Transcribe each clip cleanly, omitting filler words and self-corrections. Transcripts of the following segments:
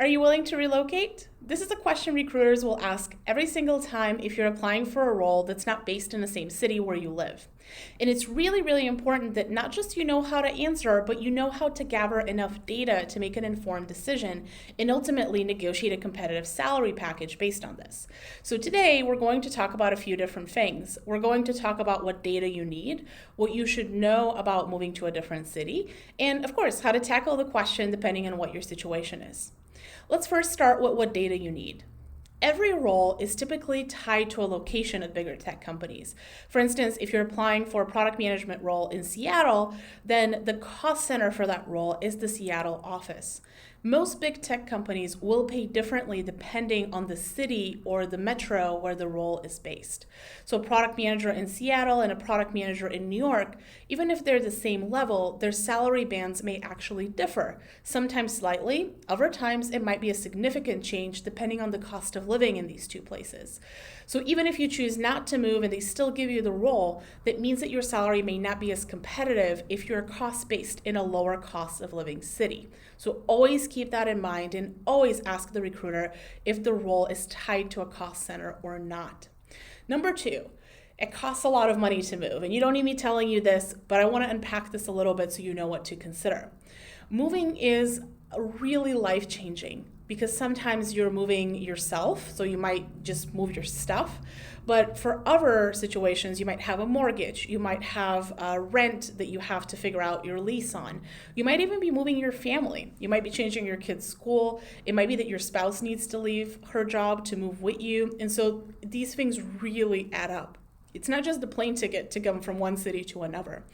Are you willing to relocate? This is a question recruiters will ask every single time if you're applying for a role that's not based in the same city where you live. And it's really, really important that not just you know how to answer, but you know how to gather enough data to make an informed decision and ultimately negotiate a competitive salary package based on this. So today we're going to talk about a few different things. We're going to talk about what data you need, what you should know about moving to a different city, and of course, how to tackle the question depending on what your situation is. Let's first start with what data you need. Every role is typically tied to a location at bigger tech companies. For instance, if you're applying for a product management role in Seattle, then the cost center for that role is the Seattle office. Most big tech companies will pay differently depending on the city or the metro where the role is based. So a product manager in Seattle and a product manager in New York, even if they're the same level, their salary bands may actually differ, sometimes slightly. Other times it might be a significant change depending on the cost of living in these two places. So even if you choose not to move and they still give you the role, that means that your salary may not be as competitive if you're cost-based in a lower cost of living city. So always keep that in mind and always ask the recruiter if the role is tied to a cost center or not. Number two, it costs a lot of money to move. And you don't need me telling you this, but I want to unpack this a little bit so you know what to consider. Moving is really life-changing because sometimes you're moving yourself, so you might just move your stuff. But for other situations, you might have a mortgage, you might have a rent that you have to figure out your lease on. You might even be moving your family. You might be changing your kid's school. It might be that your spouse needs to leave her job to move with you. And so these things really add up. It's not just the plane ticket to come from one city to another.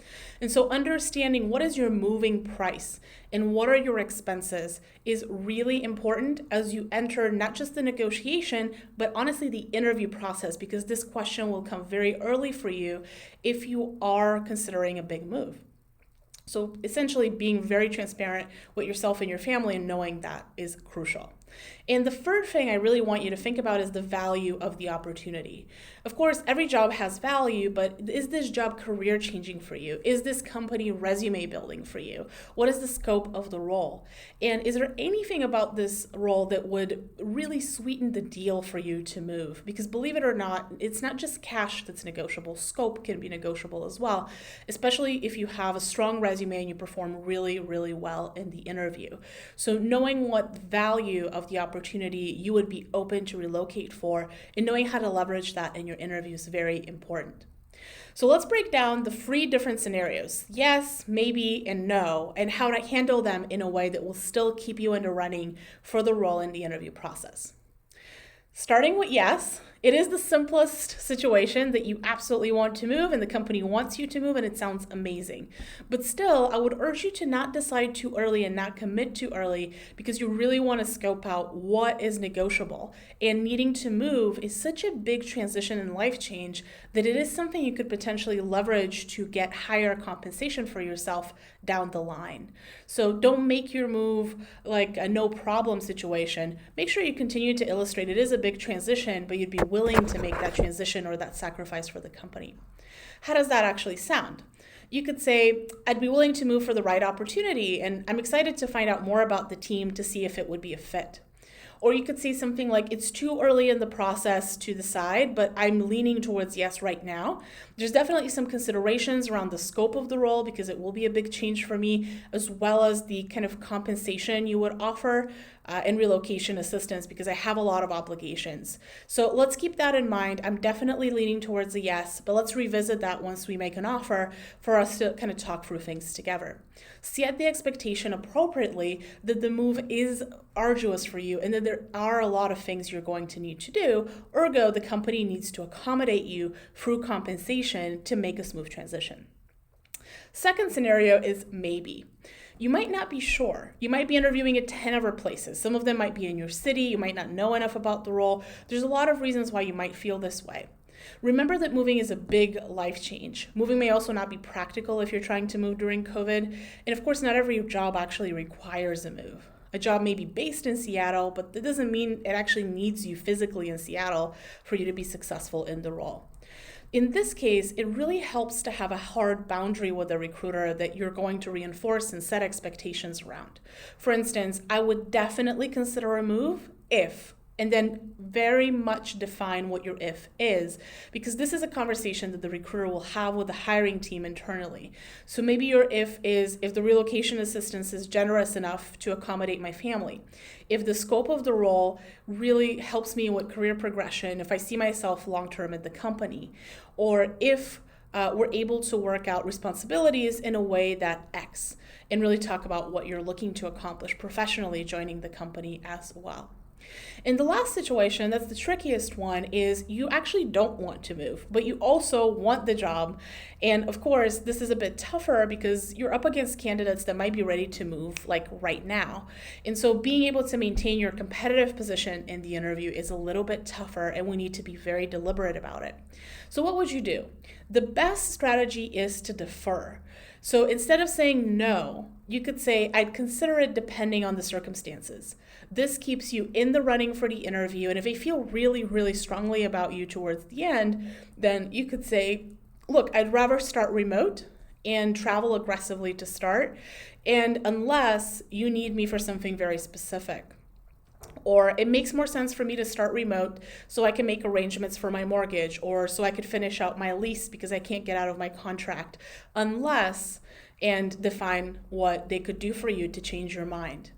And so understanding what is your moving price and what are your expenses is really important as you enter not just the negotiation, but honestly the interview process, because this question will come very early for you if you are considering a big move. So essentially being very transparent with yourself and your family and knowing that is crucial. And the third thing I really want you to think about is the value of the opportunity. Of course, every job has value, but is this job career changing for you? Is this company resume building for you? What is the scope of the role? And is there anything about this role that would really sweeten the deal for you to move? Because believe it or not, it's not just cash that's negotiable. Scope can be negotiable as well, especially if you have a strong resume and you perform really, really well in the interview. So knowing what value of the opportunity you would be open to relocate for and knowing how to leverage that in your interview is very important. So let's break down the 3 different scenarios, yes, maybe, and no, and how to handle them in a way that will still keep you in the running for the role in the interview process. Starting with yes, it is the simplest situation that you absolutely want to move and the company wants you to move and it sounds amazing. But still, I would urge you to not decide too early and not commit too early because you really want to scope out what is negotiable. And needing to move is such a big transition and life change that it is something you could potentially leverage to get higher compensation for yourself down the line. So don't make your move like a no problem situation. Make sure you continue to illustrate it is a big transition, but you'd be willing to make that transition or that sacrifice for the company. How does that actually sound? You could say, I'd be willing to move for the right opportunity, and I'm excited to find out more about the team to see if it would be a fit. Or you could say something like, it's too early in the process to decide, but I'm leaning towards yes right now. There's definitely some considerations around the scope of the role because it will be a big change for me, as well as the kind of compensation you would offer and relocation assistance because I have a lot of obligations. So let's keep that in mind. I'm definitely leaning towards a yes, but let's revisit that once we make an offer for us to kind of talk through things together. Set the expectation appropriately that the move is arduous for you and that there are a lot of things you're going to need to do. Ergo, the company needs to accommodate you through compensation to make a smooth transition. Second scenario is maybe. You might not be sure. You might be interviewing at 10 other places. Some of them might be in your city. You might not know enough about the role. There's a lot of reasons why you might feel this way. Remember that moving is a big life change. Moving may also not be practical if you're trying to move during COVID. And of course, not every job actually requires a move. A job may be based in Seattle, but that doesn't mean it actually needs you physically in Seattle for you to be successful in the role. In this case, it really helps to have a hard boundary with a recruiter that you're going to reinforce and set expectations around. For instance, I would definitely consider a move if, and then very much define what your if is, because this is a conversation that the recruiter will have with the hiring team internally. So maybe your if is if the relocation assistance is generous enough to accommodate my family, if the scope of the role really helps me with career progression, if I see myself long-term at the company, or if we're able to work out responsibilities in a way that X, and really talk about what you're looking to accomplish professionally joining the company as well. In the last situation, that's the trickiest one, is you actually don't want to move, but you also want the job. And of course, this is a bit tougher because you're up against candidates that might be ready to move like right now. And so being able to maintain your competitive position in the interview is a little bit tougher, and we need to be very deliberate about it. So what would you do? The best strategy is to defer. So instead of saying no, you could say, I'd consider it depending on the circumstances. This keeps you in the running for the interview. And if they feel really, really strongly about you towards the end, then you could say, look, I'd rather start remote and travel aggressively to start. And unless you need me for something very specific. Or it makes more sense for me to start remote so I can make arrangements for my mortgage, or so I could finish out my lease because I can't get out of my contract, unless, and define what they could do for you to change your mind.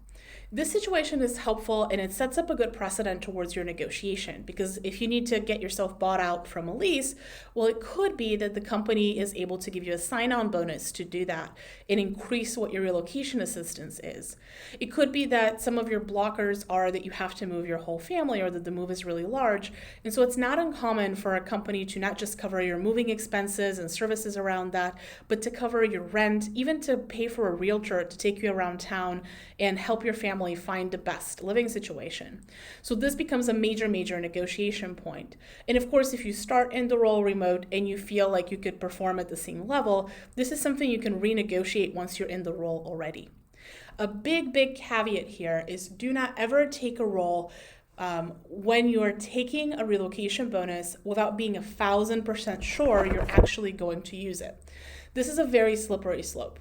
This situation is helpful, and it sets up a good precedent towards your negotiation, because if you need to get yourself bought out from a lease, well, it could be that the company is able to give you a sign-on bonus to do that and increase what your relocation assistance is. It could be that some of your blockers are that you have to move your whole family, or that the move is really large. And so it's not uncommon for a company to not just cover your moving expenses and services around that, but to cover your rent, even to pay for a realtor to take you around town and help your family find the best living situation. So this becomes a major negotiation point. And of course, if you start in the role remote and you feel like you could perform at the same level, this is something you can renegotiate once you're in the role already. A big caveat here is do not ever take a role when you're taking a relocation bonus without being 1,000% sure you're actually going to use it. This is a very slippery slope.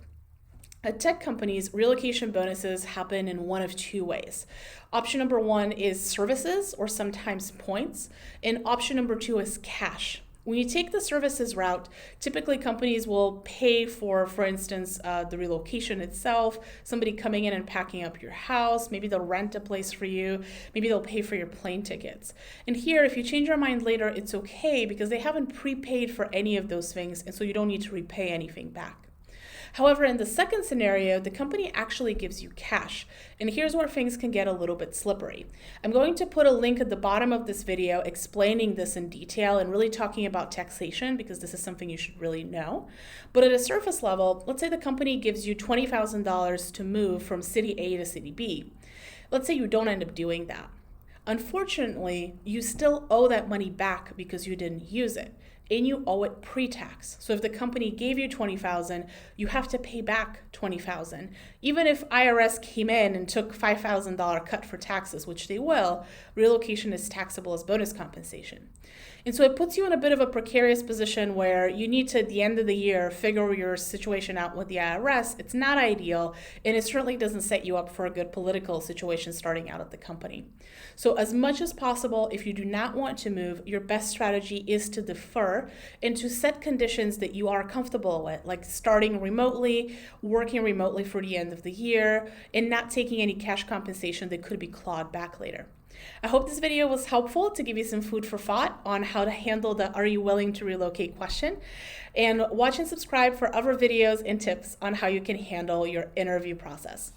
At tech companies, relocation bonuses happen in one of two ways. Option number one is services, or sometimes points, and option number two is cash. When you take the services route, typically companies will pay for instance, the relocation itself, somebody coming in and packing up your house, maybe they'll rent a place for you, maybe they'll pay for your plane tickets. And here, if you change your mind later, it's okay because they haven't prepaid for any of those things, and so you don't need to repay anything back. However, in the second scenario, the company actually gives you cash. And here's where things can get a little bit slippery. I'm going to put a link at the bottom of this video explaining this in detail and really talking about taxation, because this is something you should really know. But at a surface level, let's say the company gives you $20,000 to move from city A to city B. Let's say you don't end up doing that. Unfortunately, you still owe that money back because you didn't use it, and you owe it pre-tax. So if the company gave you $20,000, you have to pay back $20,000. Even if IRS came in and took $5,000 cut for taxes, which they will, relocation is taxable as bonus compensation. And so it puts you in a bit of a precarious position where you need to, at the end of the year, figure your situation out with the IRS. It's not ideal, and it certainly doesn't set you up for a good political situation starting out at the company. So as much as possible, if you do not want to move, your best strategy is to defer and to set conditions that you are comfortable with, like starting remotely, working remotely for the end of the year, and not taking any cash compensation that could be clawed back later. I hope this video was helpful to give you some food for thought on how to handle the "Are you willing to relocate?" question. And watch and subscribe for other videos and tips on how you can handle your interview process.